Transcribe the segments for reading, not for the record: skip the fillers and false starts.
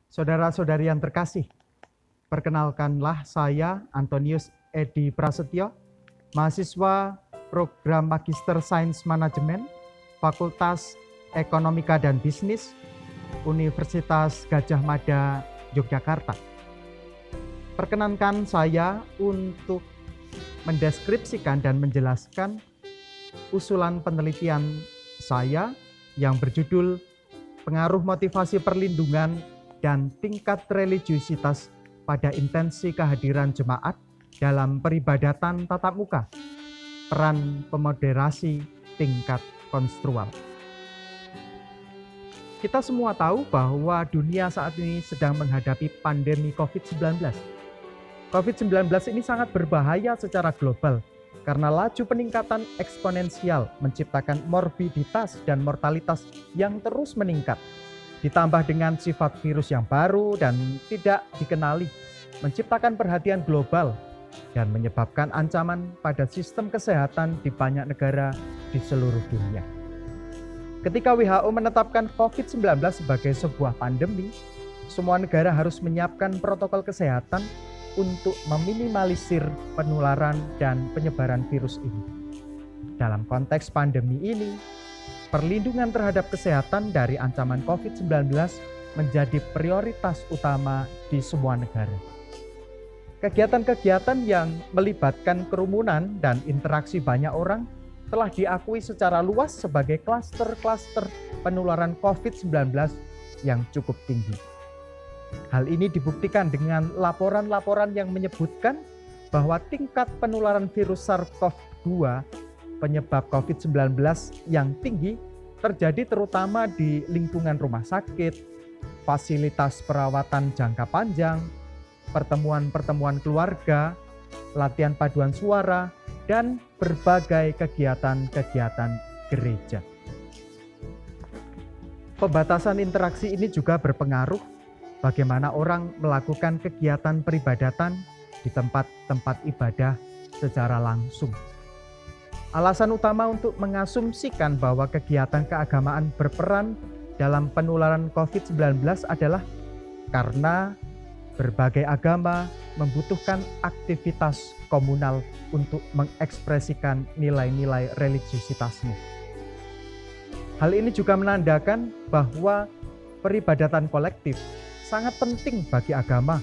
Saudara-saudari yang terkasih, perkenalkanlah saya Antonius Edi Prasetyo, mahasiswa program Magister Sains Manajemen, Fakultas Ekonomika dan Bisnis, Universitas Gadjah Mada, Yogyakarta. Perkenankan saya untuk mendeskripsikan dan menjelaskan usulan penelitian saya yang berjudul Pengaruh Motivasi Perlindungan dan Tingkat Religiusitas pada Intensi Kehadiran Jemaat dalam Peribadatan Tatap Muka, Peran Pemoderasi Tingkat Konstruktual. Kita semua tahu bahwa dunia saat ini sedang menghadapi pandemi COVID-19. COVID-19 ini sangat berbahaya secara global karena laju peningkatan eksponensial menciptakan morbiditas dan mortalitas yang terus meningkat. Ditambah dengan sifat virus yang baru dan tidak dikenali, menciptakan perhatian global dan menyebabkan ancaman pada sistem kesehatan di banyak negara di seluruh dunia. Ketika WHO menetapkan COVID-19 sebagai sebuah pandemi, semua negara harus menyiapkan protokol kesehatan untuk meminimalisir penularan dan penyebaran virus ini. Dalam konteks pandemi ini, perlindungan terhadap kesehatan dari ancaman COVID-19 menjadi prioritas utama di semua negara. Kegiatan-kegiatan yang melibatkan kerumunan dan interaksi banyak orang telah diakui secara luas sebagai klaster-klaster penularan COVID-19 yang cukup tinggi. Hal ini dibuktikan dengan laporan-laporan yang menyebutkan bahwa tingkat penularan virus SARS-CoV-2 penyebab COVID-19 yang tinggi terjadi terutama di lingkungan rumah sakit, fasilitas perawatan jangka panjang, pertemuan-pertemuan keluarga, latihan paduan suara, dan berbagai kegiatan-kegiatan gereja. Pembatasan interaksi ini juga berpengaruh bagaimana orang melakukan kegiatan peribadatan di tempat-tempat ibadah secara langsung. Alasan utama untuk mengasumsikan bahwa kegiatan keagamaan berperan dalam penularan COVID-19 adalah karena berbagai agama membutuhkan aktivitas komunal untuk mengekspresikan nilai-nilai religiusitasnya. Hal ini juga menandakan bahwa peribadatan kolektif sangat penting bagi agama,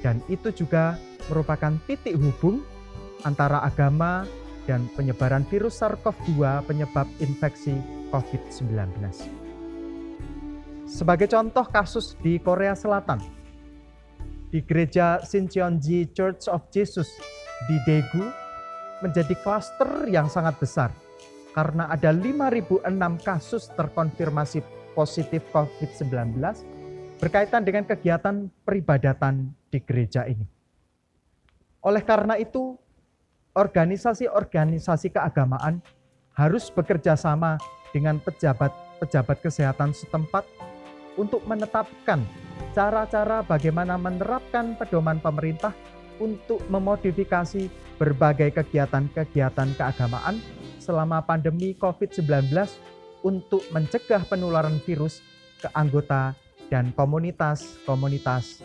dan itu juga merupakan titik hubung antara agama dan penyebaran virus SARS-CoV-2 penyebab infeksi COVID-19. Sebagai contoh kasus di Korea Selatan, di gereja Sincheonji Church of Jesus di Daegu menjadi klaster yang sangat besar karena ada 5.006 kasus terkonfirmasi positif COVID-19 berkaitan dengan kegiatan peribadatan di gereja ini. Oleh karena itu, organisasi-organisasi keagamaan harus bekerja sama dengan pejabat-pejabat kesehatan setempat untuk menetapkan cara-cara bagaimana menerapkan pedoman pemerintah untuk memodifikasi berbagai kegiatan-kegiatan keagamaan selama pandemi COVID-19 untuk mencegah penularan virus ke anggota dan komunitas-komunitas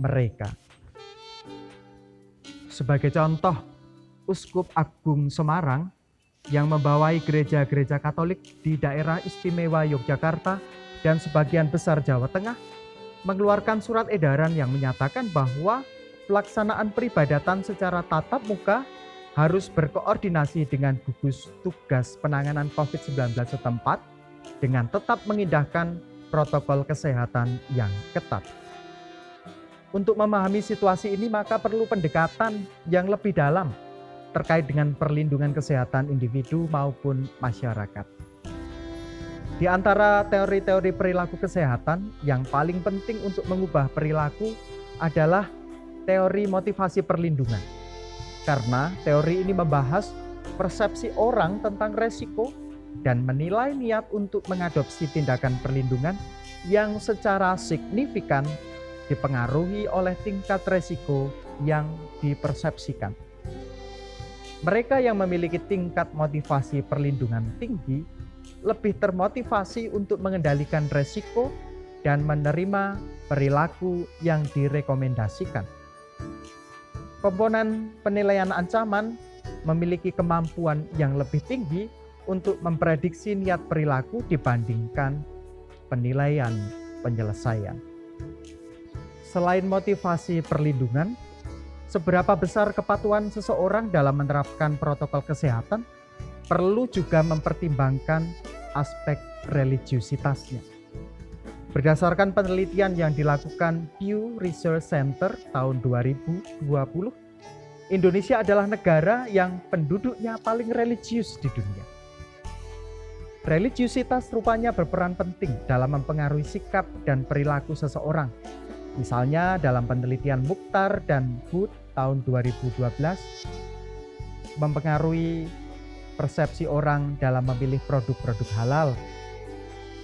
mereka. Sebagai contoh, Uskup Agung Semarang yang membawai gereja-gereja Katolik di daerah istimewa Yogyakarta dan sebagian besar Jawa Tengah mengeluarkan surat edaran yang menyatakan bahwa pelaksanaan peribadatan secara tatap muka harus berkoordinasi dengan gugus tugas penanganan COVID-19 setempat dengan tetap mengindahkan protokol kesehatan yang ketat. Untuk memahami situasi ini maka perlu pendekatan yang lebih dalam terkait dengan perlindungan kesehatan individu maupun masyarakat. Di antara teori-teori perilaku kesehatan yang paling penting untuk mengubah perilaku adalah teori motivasi perlindungan. Karena teori ini membahas persepsi orang tentang resiko dan menilai niat untuk mengadopsi tindakan perlindungan yang secara signifikan dipengaruhi oleh tingkat resiko yang dipersepsikan. Mereka yang memiliki tingkat motivasi perlindungan tinggi lebih termotivasi untuk mengendalikan resiko dan menerima perilaku yang direkomendasikan. Komponen penilaian ancaman memiliki kemampuan yang lebih tinggi untuk memprediksi niat perilaku dibandingkan penilaian penyelesaian. Selain motivasi perlindungan, seberapa besar kepatuhan seseorang dalam menerapkan protokol kesehatan perlu juga mempertimbangkan aspek religiusitasnya. Berdasarkan penelitian yang dilakukan Pew Research Center tahun 2020, Indonesia adalah negara yang penduduknya paling religius di dunia. Religiusitas rupanya berperan penting dalam mempengaruhi sikap dan perilaku seseorang. Misalnya dalam penelitian Mukhtar dan Hood tahun 2012, mempengaruhi persepsi orang dalam memilih produk-produk halal.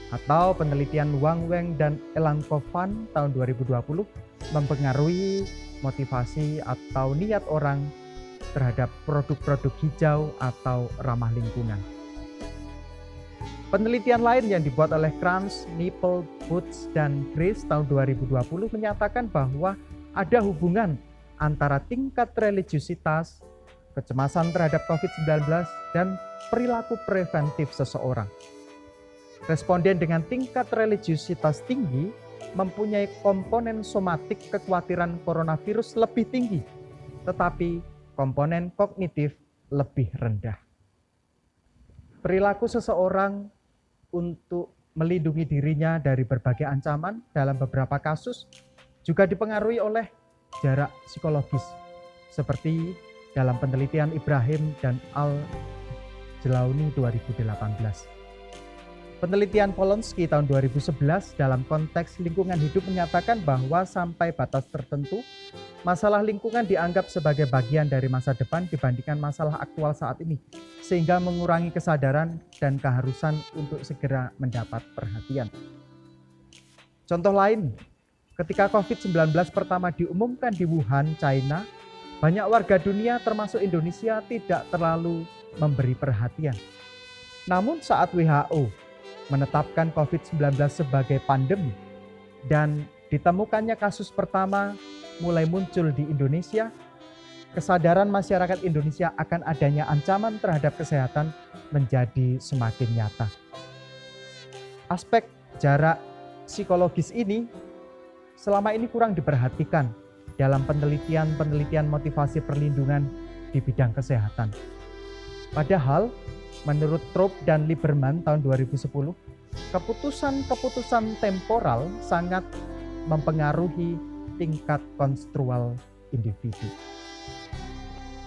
Atau penelitian Wang Weng dan Elangkovan tahun 2020 mempengaruhi motivasi atau niat orang terhadap produk-produk hijau atau ramah lingkungan. Penelitian lain yang dibuat oleh Kranz, Nipple, Woods, dan Grace tahun 2020 menyatakan bahwa ada hubungan antara tingkat religiusitas, kecemasan terhadap COVID-19, dan perilaku preventif seseorang. Responden dengan tingkat religiusitas tinggi mempunyai komponen somatik kekhawatiran coronavirus lebih tinggi, tetapi komponen kognitif lebih rendah. Perilaku seseorang untuk melindungi dirinya dari berbagai ancaman dalam beberapa kasus juga dipengaruhi oleh jarak psikologis, seperti dalam penelitian Ibrahim dan Al-Jelauni 2018. Penelitian Polonsky tahun 2011 dalam konteks lingkungan hidup menyatakan bahwa sampai batas tertentu, masalah lingkungan dianggap sebagai bagian dari masa depan dibandingkan masalah aktual saat ini, sehingga mengurangi kesadaran dan keharusan untuk segera mendapat perhatian. Contoh lain, ketika COVID-19 pertama diumumkan di Wuhan, China, banyak warga dunia termasuk Indonesia tidak terlalu memberi perhatian. Namun saat WHO menetapkan COVID-19 sebagai pandemi dan ditemukannya kasus pertama mulai muncul di Indonesia, kesadaran masyarakat Indonesia akan adanya ancaman terhadap kesehatan menjadi semakin nyata. Aspek jarak psikologis ini selama ini kurang diperhatikan dalam penelitian motivasi perlindungan di bidang kesehatan. Padahal menurut Thorpe dan Lieberman tahun 2010, keputusan-keputusan temporal sangat mempengaruhi tingkat konstruktual individu.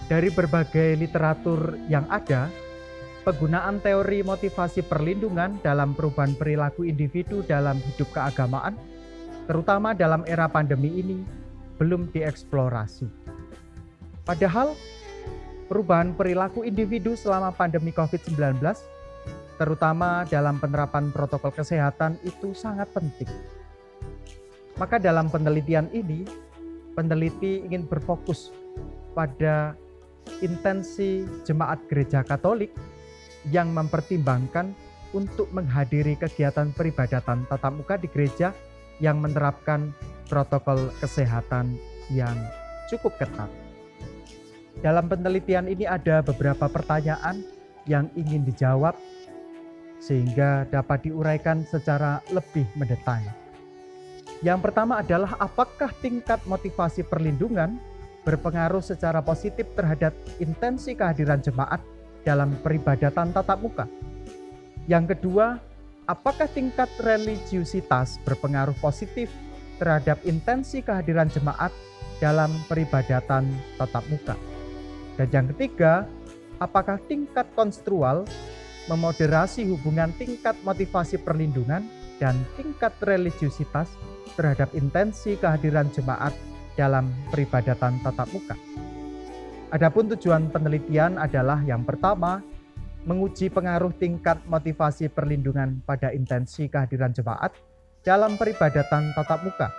Dari berbagai literatur yang ada, penggunaan teori motivasi perlindungan dalam perubahan perilaku individu dalam hidup keagamaan, terutama dalam era pandemi ini, belum dieksplorasi. Padahal, perubahan perilaku individu selama pandemi COVID-19, terutama dalam penerapan protokol kesehatan, itu sangat penting. Maka dalam penelitian ini, peneliti ingin berfokus pada intensi jemaat gereja Katolik yang mempertimbangkan untuk menghadiri kegiatan peribadatan tatap muka di gereja yang menerapkan protokol kesehatan yang cukup ketat. Dalam penelitian ini ada beberapa pertanyaan yang ingin dijawab sehingga dapat diuraikan secara lebih mendetail. Yang pertama adalah apakah tingkat motivasi perlindungan berpengaruh secara positif terhadap intensi kehadiran jemaat dalam peribadatan tatap muka. Yang kedua, apakah tingkat religiusitas berpengaruh positif terhadap intensi kehadiran jemaat dalam peribadatan tatap muka. Dan yang ketiga, apakah tingkat konstruktual memoderasi hubungan tingkat motivasi perlindungan dan tingkat religiusitas terhadap intensi kehadiran jemaat dalam peribadatan tatap muka. Adapun tujuan penelitian adalah yang pertama, menguji pengaruh tingkat motivasi perlindungan pada intensi kehadiran jemaat dalam peribadatan tatap muka.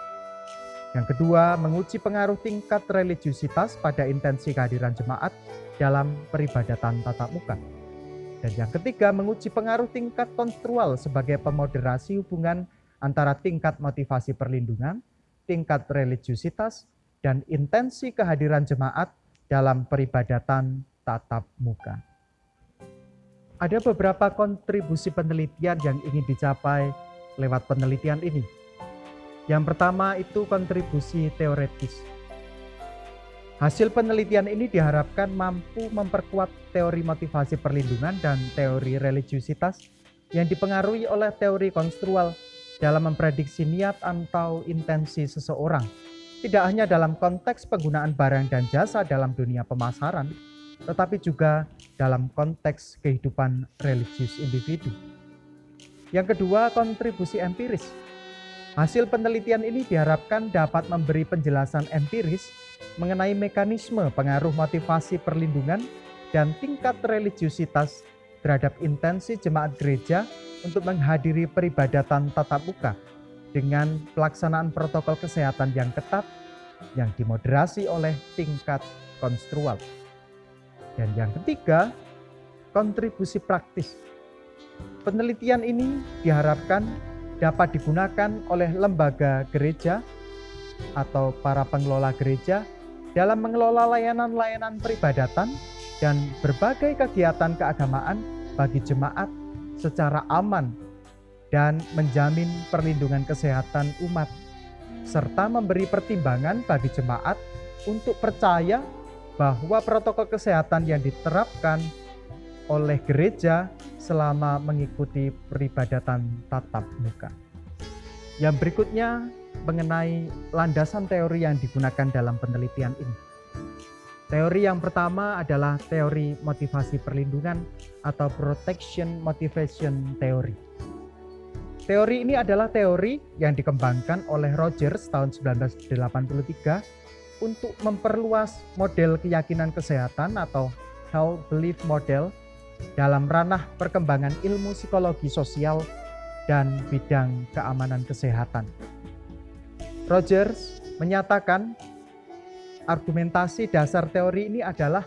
Yang kedua, menguji pengaruh tingkat religiusitas pada intensi kehadiran jemaat dalam peribadatan tatap muka. Dan yang ketiga, menguji pengaruh tingkat konstruktual sebagai pemoderasi hubungan antara tingkat motivasi perlindungan tingkat religiusitas dan intensi kehadiran jemaat dalam peribadatan tatap muka. Ada beberapa kontribusi penelitian yang ingin dicapai lewat penelitian ini. Yang pertama itu kontribusi teoretis. Hasil penelitian ini diharapkan mampu memperkuat teori motivasi perlindungan dan teori religiusitas yang dipengaruhi oleh teori konstruktual dalam memprediksi niat atau intensi seseorang, tidak hanya dalam konteks penggunaan barang dan jasa dalam dunia pemasaran, tetapi juga dalam konteks kehidupan religius individu. Yang kedua, kontribusi empiris. Hasil penelitian ini diharapkan dapat memberi penjelasan empiris mengenai mekanisme pengaruh motivasi perlindungan dan tingkat religiusitas terhadap intensi jemaat gereja untuk menghadiri peribadatan tatap muka dengan pelaksanaan protokol kesehatan yang ketat yang dimoderasi oleh tingkat konstruktual. Dan yang ketiga, kontribusi praktis. Penelitian ini diharapkan dapat digunakan oleh lembaga gereja atau para pengelola gereja dalam mengelola layanan-layanan peribadatan dan berbagai kegiatan keagamaan bagi jemaat secara aman dan menjamin perlindungan kesehatan umat, serta memberi pertimbangan bagi jemaat untuk percaya bahwa protokol kesehatan yang diterapkan oleh gereja selama mengikuti peribadatan tatap muka. Yang berikutnya mengenai landasan teori yang digunakan dalam penelitian ini. Teori yang pertama adalah teori motivasi perlindungan atau protection motivation theory. Teori ini adalah teori yang dikembangkan oleh Rogers tahun 1983 untuk memperluas model keyakinan kesehatan atau health belief model dalam ranah perkembangan ilmu psikologi sosial dan bidang keamanan kesehatan. Rogers menyatakan argumentasi dasar teori ini adalah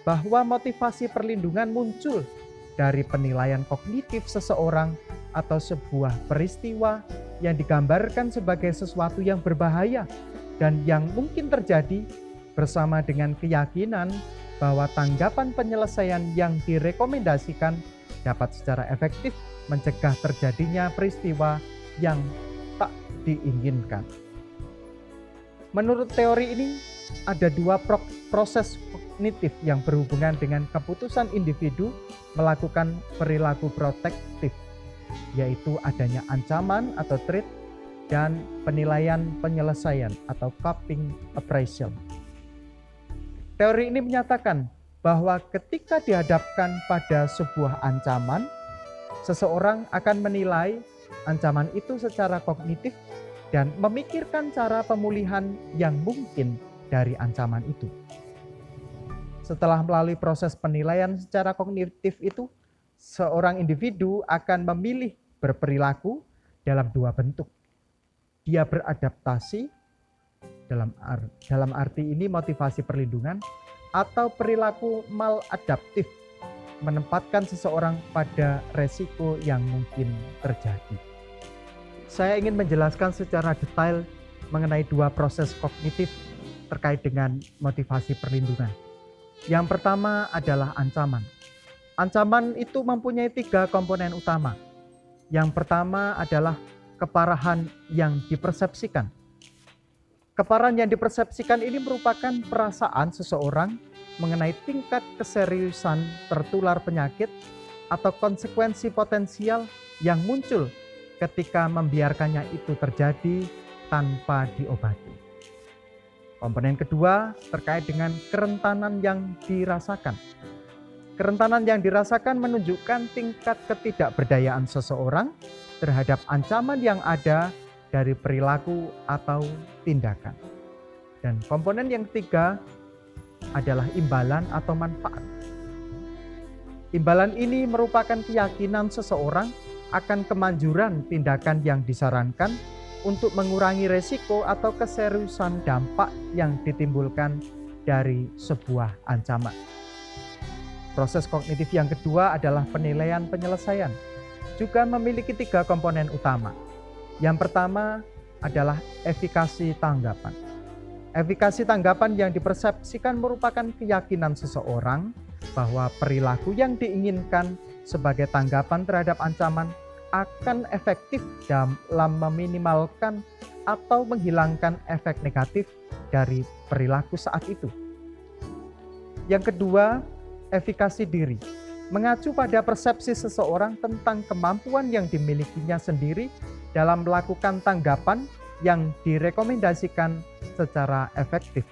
bahwa motivasi perlindungan muncul dari penilaian kognitif seseorang atau sebuah peristiwa yang digambarkan sebagai sesuatu yang berbahaya dan yang mungkin terjadi bersama dengan keyakinan bahwa tanggapan penyelesaian yang direkomendasikan dapat secara efektif mencegah terjadinya peristiwa yang tak diinginkan. Menurut teori ini, ada dua proses kognitif yang berhubungan dengan keputusan individu melakukan perilaku protektif, yaitu adanya ancaman atau threat dan penilaian penyelesaian atau coping appraisal. Teori ini menyatakan bahwa ketika dihadapkan pada sebuah ancaman, seseorang akan menilai ancaman itu secara kognitif dan memikirkan cara pemulihan yang mungkin dari ancaman itu. Setelah melalui proses penilaian secara kognitif itu, seorang individu akan memilih berperilaku dalam dua bentuk. Dia beradaptasi, dalam arti ini motivasi perlindungan, atau perilaku maladaptif, menempatkan seseorang pada resiko yang mungkin terjadi. Saya ingin menjelaskan secara detail mengenai dua proses kognitif terkait dengan motivasi perlindungan. Yang pertama adalah ancaman. Ancaman itu mempunyai tiga komponen utama. Yang pertama adalah keparahan yang dipersepsikan. Keparahan yang dipersepsikan ini merupakan perasaan seseorang mengenai tingkat keseriusan tertular penyakit atau konsekuensi potensial yang muncul ketika membiarkannya itu terjadi tanpa diobati. Komponen kedua terkait dengan kerentanan yang dirasakan. Kerentanan yang dirasakan menunjukkan tingkat ketidakberdayaan seseorang terhadap ancaman yang ada dari perilaku atau tindakan. Dan komponen yang ketiga adalah imbalan atau manfaat. Imbalan ini merupakan keyakinan seseorang akan kemanjuran tindakan yang disarankan untuk mengurangi resiko atau keseriusan dampak yang ditimbulkan dari sebuah ancaman. Proses kognitif yang kedua adalah penilaian penyelesaian. Juga memiliki tiga komponen utama. Yang pertama adalah efikasi tanggapan. Efikasi tanggapan yang dipersepsikan merupakan keyakinan seseorang bahwa perilaku yang diinginkan sebagai tanggapan terhadap ancaman akan efektif dalam meminimalkan atau menghilangkan efek negatif dari perilaku saat itu. Yang kedua, efikasi diri. Mengacu pada persepsi seseorang tentang kemampuan yang dimilikinya sendiri dalam melakukan tanggapan yang direkomendasikan secara efektif.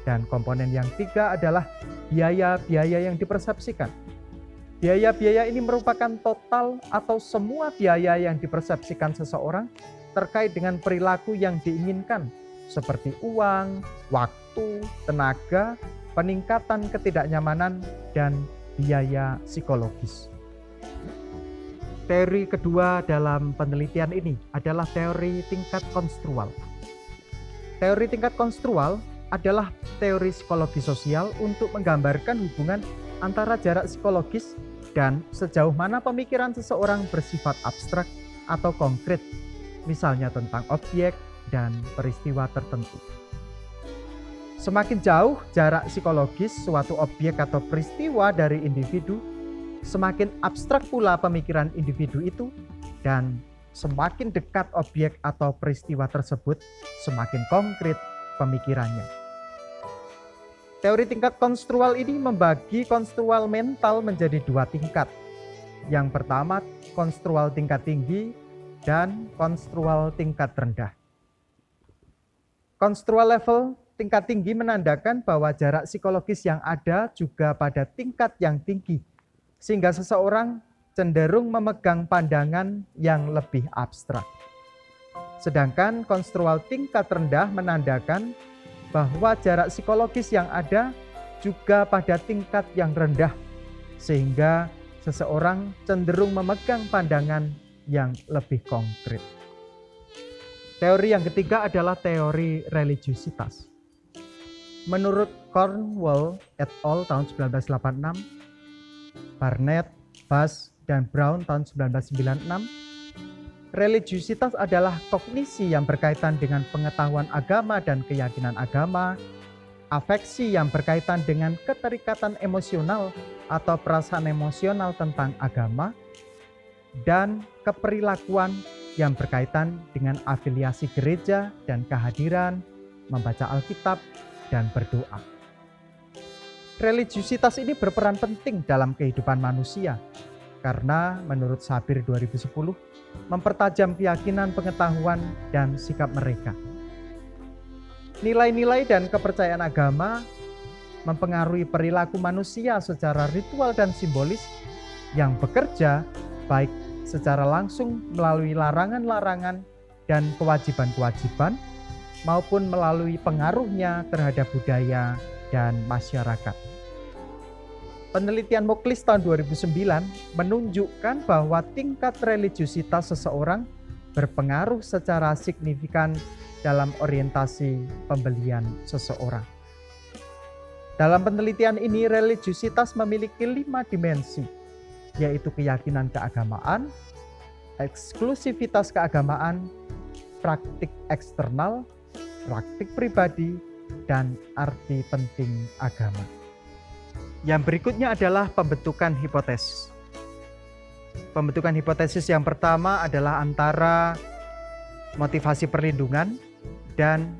Dan komponen yang ketiga adalah biaya-biaya yang dipersepsikan. Biaya-biaya ini merupakan total atau semua biaya yang dipersepsikan seseorang terkait dengan perilaku yang diinginkan, seperti uang, waktu, tenaga, peningkatan ketidaknyamanan, dan biaya psikologis. Teori kedua dalam penelitian ini adalah teori tingkat konstrual. Teori tingkat konstrual adalah teori psikologi sosial untuk menggambarkan hubungan antara jarak psikologis dan sejauh mana pemikiran seseorang bersifat abstrak atau konkret, misalnya tentang objek dan peristiwa tertentu. Semakin jauh jarak psikologis suatu objek atau peristiwa dari individu, semakin abstrak pula pemikiran individu itu, dan semakin dekat objek atau peristiwa tersebut, semakin konkret pemikirannya. Teori tingkat konstrual ini membagi konstrual mental menjadi dua tingkat. Yang pertama, konstrual tingkat tinggi dan konstrual tingkat rendah. Konstrual level tingkat tinggi menandakan bahwa jarak psikologis yang ada juga pada tingkat yang tinggi, sehingga seseorang cenderung memegang pandangan yang lebih abstrak. Sedangkan konstrual tingkat rendah menandakan bahwa jarak psikologis yang ada juga pada tingkat yang rendah, sehingga seseorang cenderung memegang pandangan yang lebih konkret. Teori yang ketiga adalah teori religiusitas. Menurut Cornwell et al. Tahun 1986, Barnett, Bass, dan Brown tahun 1996, religiusitas adalah kognisi yang berkaitan dengan pengetahuan agama dan keyakinan agama, afeksi yang berkaitan dengan keterikatan emosional atau perasaan emosional tentang agama, dan keperilakuan yang berkaitan dengan afiliasi gereja dan kehadiran, membaca Alkitab, dan berdoa. Religiusitas ini berperan penting dalam kehidupan manusia karena menurut Sabir 2010 mempertajam keyakinan, pengetahuan, dan sikap mereka. Nilai-nilai dan kepercayaan agama mempengaruhi perilaku manusia secara ritual dan simbolis yang bekerja baik secara langsung melalui larangan-larangan dan kewajiban-kewajiban maupun melalui pengaruhnya terhadap budaya dan masyarakat. Penelitian Moklis tahun 2009 menunjukkan bahwa tingkat religiusitas seseorang berpengaruh secara signifikan dalam orientasi pembelian seseorang. Dalam penelitian ini, religiusitas memiliki 5 dimensi, yaitu keyakinan keagamaan, eksklusivitas keagamaan, praktik eksternal, praktik pribadi, dan arti penting agama. Yang berikutnya adalah pembentukan hipotesis. Pembentukan hipotesis yang pertama adalah antara motivasi perlindungan dan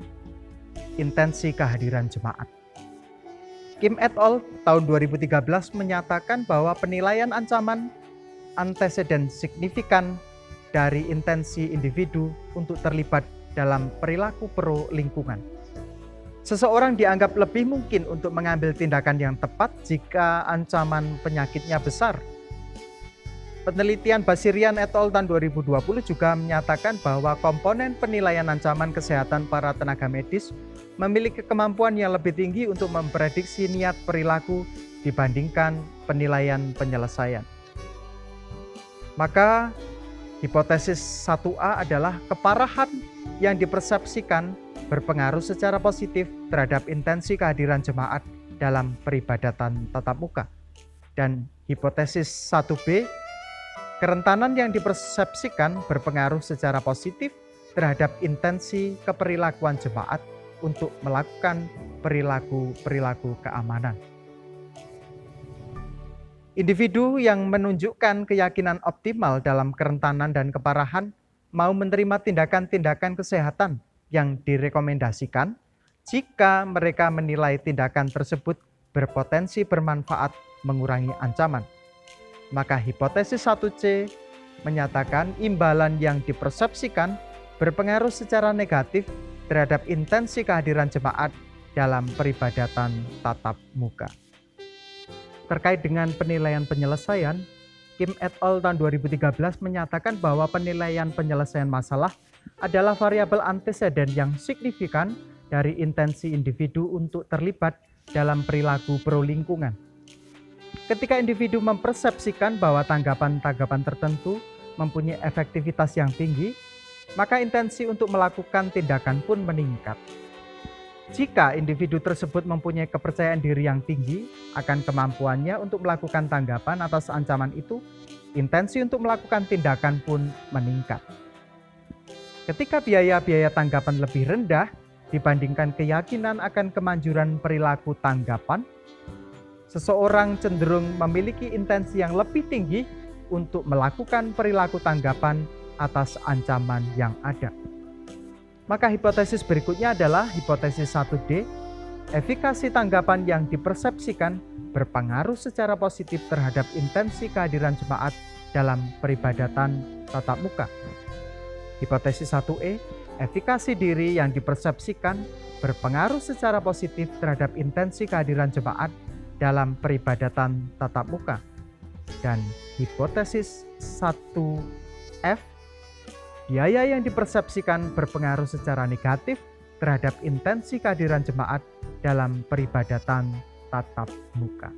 intensi kehadiran jemaat. Kim et al. Tahun 2013 menyatakan bahwa penilaian ancaman anteseden signifikan dari intensi individu untuk terlibat dalam perilaku pro lingkungan. Seseorang dianggap lebih mungkin untuk mengambil tindakan yang tepat jika ancaman penyakitnya besar. Penelitian Basirian et al. Tahun 2020 juga menyatakan bahwa komponen penilaian ancaman kesehatan para tenaga medis memiliki kemampuan yang lebih tinggi untuk memprediksi niat perilaku dibandingkan penilaian penyelesaian. Maka hipotesis 1A adalah keparahan yang dipersepsikan berpengaruh secara positif terhadap intensi kehadiran jemaat dalam peribadatan tatap muka. Dan hipotesis 1B, kerentanan yang dipersepsikan berpengaruh secara positif terhadap intensi keperilakuan jemaat untuk melakukan perilaku-perilaku keamanan. Individu yang menunjukkan keyakinan optimal dalam kerentanan dan keparahan mau menerima tindakan-tindakan kesehatan yang direkomendasikan jika mereka menilai tindakan tersebut berpotensi bermanfaat mengurangi ancaman. Maka hipotesis 1C menyatakan imbalan yang dipersepsikan berpengaruh secara negatif terhadap intensi kehadiran jemaat dalam peribadatan tatap muka. Terkait dengan penilaian penyelesaian, Kim et al. Tahun 2013 menyatakan bahwa penilaian penyelesaian masalah adalah variabel anteseden yang signifikan dari intensi individu untuk terlibat dalam perilaku pro lingkungan. Ketika individu mempersepsikan bahwa tanggapan-tanggapan tertentu mempunyai efektivitas yang tinggi, maka intensi untuk melakukan tindakan pun meningkat. Jika individu tersebut mempunyai kepercayaan diri yang tinggi akan kemampuannya untuk melakukan tanggapan atas ancaman itu, intensi untuk melakukan tindakan pun meningkat. Ketika biaya-biaya tanggapan lebih rendah dibandingkan keyakinan akan kemanjuran perilaku tanggapan, seseorang cenderung memiliki intensi yang lebih tinggi untuk melakukan perilaku tanggapan atas ancaman yang ada. Maka hipotesis berikutnya adalah hipotesis 1D, efikasi tanggapan yang dipersepsikan berpengaruh secara positif terhadap intensi kehadiran jemaat dalam peribadatan tatap muka. Hipotesis 1E, efikasi diri yang dipersepsikan berpengaruh secara positif terhadap intensi kehadiran jemaat dalam peribadatan tatap muka. Dan hipotesis 1F, biaya yang dipersepsikan berpengaruh secara negatif terhadap intensi kehadiran jemaat dalam peribadatan tatap muka.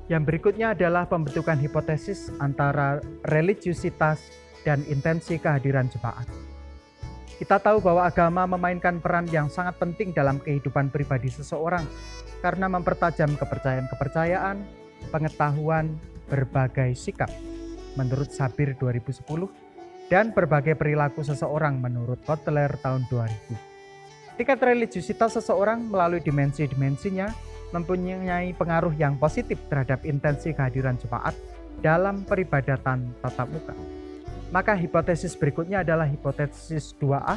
Yang berikutnya adalah pembentukan hipotesis antara religiusitas dan intensi kehadiran jemaat. Kita tahu bahwa agama memainkan peran yang sangat penting dalam kehidupan pribadi seseorang karena mempertajam kepercayaan-kepercayaan, pengetahuan, berbagai sikap menurut Sabir 2010, dan berbagai perilaku seseorang menurut Kotler tahun 2000. Tingkat religiusitas seseorang melalui dimensi-dimensinya mempunyai pengaruh yang positif terhadap intensi kehadiran jemaat dalam peribadatan tatap muka. Maka hipotesis berikutnya adalah hipotesis 2A.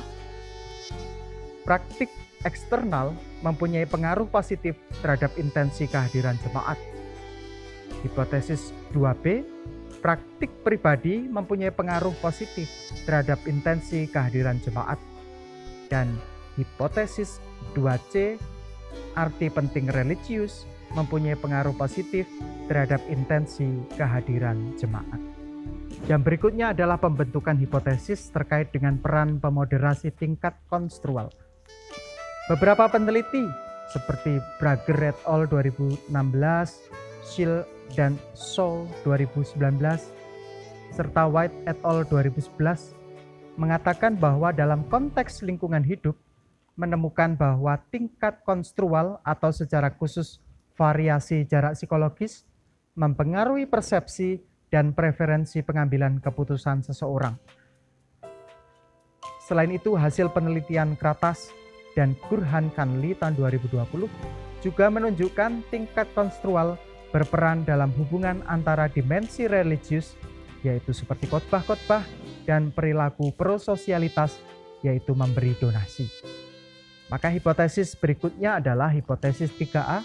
Praktik eksternal mempunyai pengaruh positif terhadap intensi kehadiran jemaat. Hipotesis 2B, praktik pribadi mempunyai pengaruh positif terhadap intensi kehadiran jemaat. Dan hipotesis 2C, arti penting religius mempunyai pengaruh positif terhadap intensi kehadiran jemaat. Yang berikutnya adalah pembentukan hipotesis terkait dengan peran pemoderasi tingkat konstrual. Beberapa peneliti seperti Brager et al. 2016, Schill dan Shaw 2019, serta White et al. 2011 mengatakan bahwa dalam konteks lingkungan hidup menemukan bahwa tingkat konstrual atau secara khusus variasi jarak psikologis mempengaruhi persepsi dan preferensi pengambilan keputusan seseorang. Selain itu, hasil penelitian Kratas dan Gurhan-Kanli tahun 2020 juga menunjukkan tingkat konstrual berperan dalam hubungan antara dimensi religius, yaitu seperti khotbah-khotbah, dan perilaku prososialitas, yaitu memberi donasi. Maka hipotesis berikutnya adalah hipotesis 3A,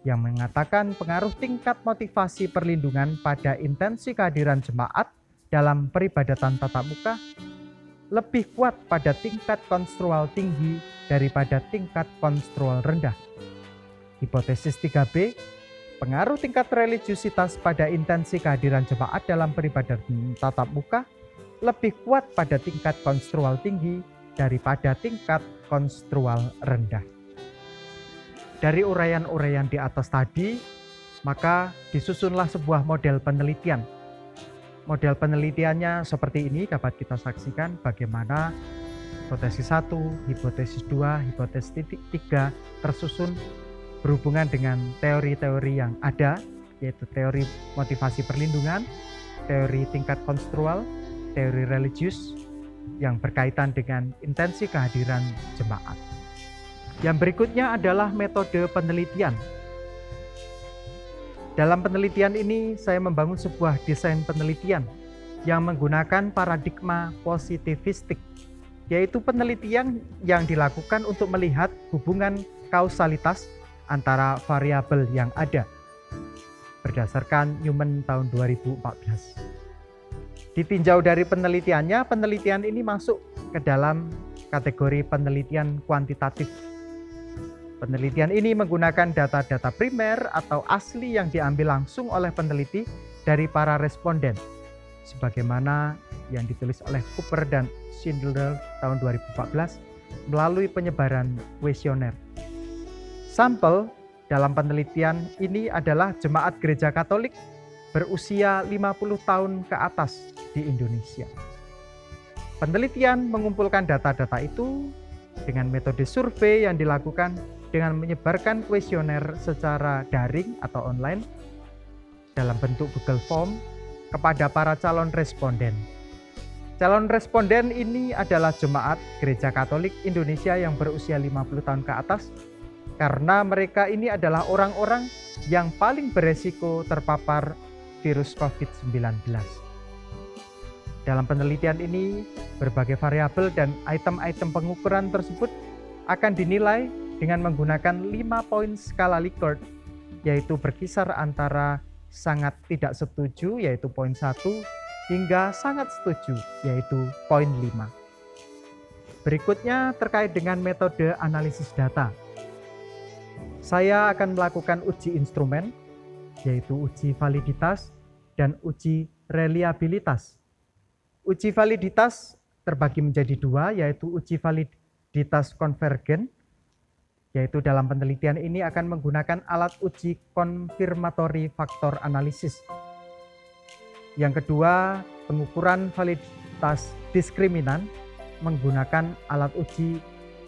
yang mengatakan pengaruh tingkat motivasi perlindungan pada intensi kehadiran jemaat dalam peribadatan tatap muka lebih kuat pada tingkat konstrual tinggi daripada tingkat konstrual rendah. Hipotesis 3B, pengaruh tingkat religiusitas pada intensi kehadiran jemaat dalam peribadatan tatap muka lebih kuat pada tingkat konstrual tinggi daripada tingkat konstrual rendah. Dari uraian-uraian di atas tadi, maka disusunlah sebuah model penelitian. Model penelitiannya seperti ini, dapat kita saksikan bagaimana hipotesis 1, hipotesis 2, hipotesis 3 tersusun berhubungan dengan teori-teori yang ada, yaitu teori motivasi perlindungan, teori tingkat konstrual, teori religius, yang berkaitan dengan intensi kehadiran jemaat. Yang berikutnya adalah metode penelitian. Dalam penelitian ini, saya membangun sebuah desain penelitian yang menggunakan paradigma positivistik, yaitu penelitian yang dilakukan untuk melihat hubungan kausalitas antara variabel yang ada berdasarkan Newman tahun 2014. Ditinjau dari penelitiannya, penelitian ini masuk ke dalam kategori penelitian kuantitatif. Penelitian ini menggunakan data-data primer atau asli yang diambil langsung oleh peneliti dari para responden, sebagaimana yang ditulis oleh Cooper dan Schindler tahun 2014 melalui penyebaran kuesioner. Sampel dalam penelitian ini adalah jemaat gereja Katolik berusia 50 tahun ke atas di Indonesia. Penelitian mengumpulkan data-data itu dengan metode survei yang dilakukan dengan menyebarkan kuesioner secara daring atau online dalam bentuk Google Form kepada para calon responden. Calon responden ini adalah jemaat gereja Katolik Indonesia yang berusia 50 tahun ke atas, karena mereka ini adalah orang-orang yang paling beresiko terpapar virus COVID-19. Dalam penelitian ini, berbagai variabel dan item-item pengukuran tersebut akan dinilai dengan menggunakan 5 poin skala Likert, yaitu berkisar antara sangat tidak setuju, yaitu poin 1, hingga sangat setuju, yaitu poin 5. Berikutnya terkait dengan metode analisis data. Saya akan melakukan uji instrumen, yaitu uji validitas dan uji reliabilitas. Uji validitas terbagi menjadi 2, yaitu uji validitas konvergen, yaitu dalam penelitian ini akan menggunakan alat uji konfirmatory faktor analisis. Yang kedua, pengukuran validitas diskriminan menggunakan alat uji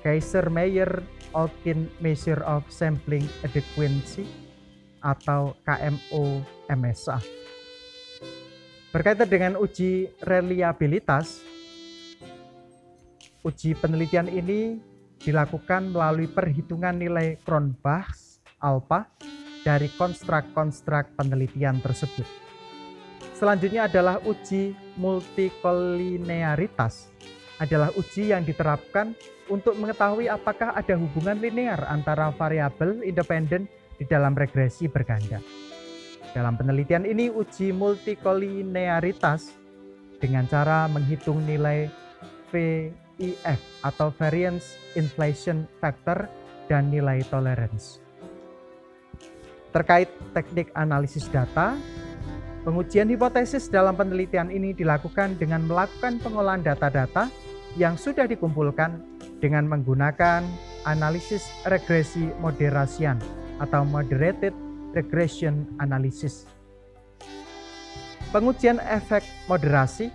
Kaiser-Meyer-Okin Measure of Sampling Adequacy atau KMO-MSA. Berkaitan dengan uji reliabilitas, uji penelitian ini dilakukan melalui perhitungan nilai Cronbach alpha dari konstruk-konstruk penelitian tersebut. Selanjutnya adalah uji multikolinearitas. Adalah uji yang diterapkan untuk mengetahui apakah ada hubungan linear antara variabel independen di dalam regresi berganda. Dalam penelitian ini, uji multikolinearitas dengan cara menghitung nilai VIF atau Variance Inflation Factor dan nilai tolerance. Terkait teknik analisis data, pengujian hipotesis dalam penelitian ini dilakukan dengan melakukan pengolahan data-data yang sudah dikumpulkan dengan menggunakan analisis regresi moderasian atau moderated regression analysis. Pengujian efek moderasi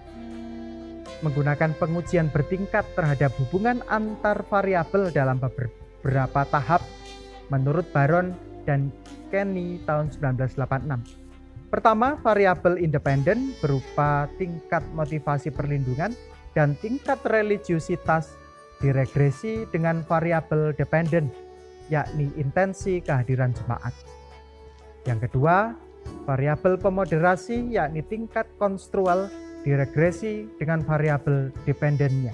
menggunakan pengujian bertingkat terhadap hubungan antar variabel dalam beberapa tahap menurut Baron dan Kenny tahun 1986. Pertama, variabel independen berupa tingkat motivasi perlindungan dan tingkat religiusitas diregresi dengan variabel dependen, yakni intensi kehadiran jemaat. Yang kedua, variabel pemoderasi yakni tingkat konstrual diregresi dengan variabel dependennya.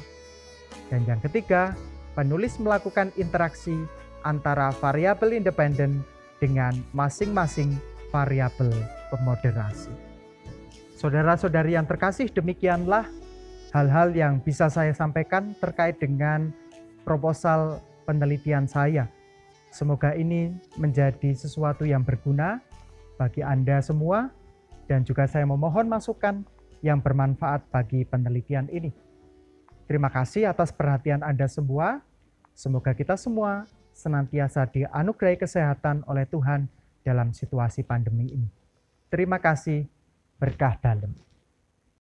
Dan yang ketiga, penulis melakukan interaksi antara variabel independen dengan masing-masing variabel pemoderasi. Saudara-saudari yang terkasih, demikianlah hal-hal yang bisa saya sampaikan terkait dengan proposal penelitian saya. Semoga ini menjadi sesuatu yang berguna bagi Anda semua, dan juga saya memohon masukan yang bermanfaat bagi penelitian ini. Terima kasih atas perhatian Anda semua. Semoga kita semua senantiasa dianugerahi kesehatan oleh Tuhan dalam situasi pandemi ini. Terima kasih, berkah dalam.